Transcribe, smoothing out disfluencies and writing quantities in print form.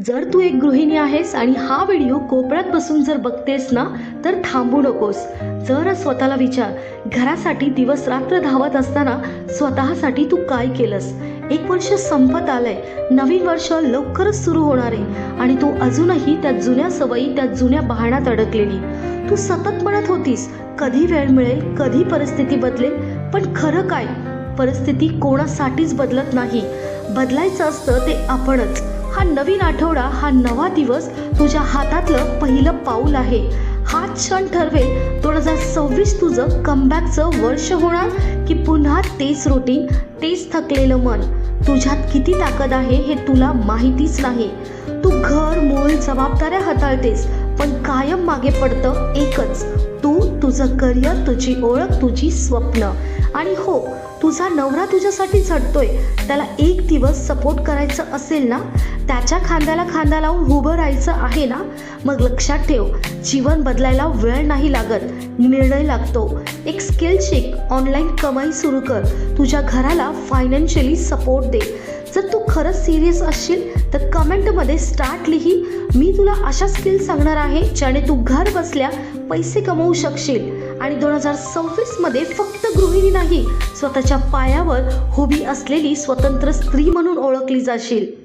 जर तू एक गृहिणी आहेस आणि हा व्हिडिओ कोपऱ्यात बसून जर बघतेस ना, तर थांबू नकोस. जरा स्वतःला विचार, घरासाठी दिवस रात्र धावत असताना स्वतःसाठी तू काय केलंस? 1 वर्ष संपत आलंय, नवीन वर्ष लवकरच सुरू होणार आहे आणि तू अजूनही त्या जुन्या सवयी, त्या जुन्या बहाण्यात अडकलेली. तू सतत म्हणत होतीस, कधी वेळ मिळेल, कधी परिस्थिती बदलेल. पण खरं काय? परिस्थिती कोणासाठीच बदलत नाही, बदलायचं असतं ते आपणच. हा नवीन आठवडा, हा नवा दिवस तुझ्या हातातलं पहिलं पाऊल आहे. हा क्षण ठरवेल 2026 तुझं कमबॅकचं वर्ष होणार की पुन्हा तेच रुटीन, तेच थकलेलं मन. तुझ्यात किती ताकद आहे हे तुला माहितीच नाही. तू घर, मूल, जबाबदाऱ्या हाताळतेस, पण कायम मागे पडतं एकच, तू, तुझं करिअर, तुझी ओळख, तुझी स्वप्न. आणि हो, तुझा नवरा तुझ्यासाठी झटतोय. त्याला एक दिवस सपोर्ट करायचं असेल ना, त्याच्या खांद्याला खांदा लावून उभं राहायचं आहे ना, मग लक्षात ठेव, जीवन बदलायला वेळ नाही लागत, निर्णय लागतो. एक स्किल शिक, ऑनलाईन कमाई सुरू कर, तुझ्या घराला फायनान्शियली सपोर्ट दे. जर तू खरंच सिरियस असशील तर कमेंटमध्ये स्टार्ट लिही. मी तुला अशा स्किल सांगणार आहे ज्याने तू घर बसल्या पैसे कमवू शकशील आणि 2026मध्ये फक्त गृहिणी नाही, स्वतःच्या पायावर उभी असलेली स्वतंत्र स्त्री म्हणून ओळखली जाशील.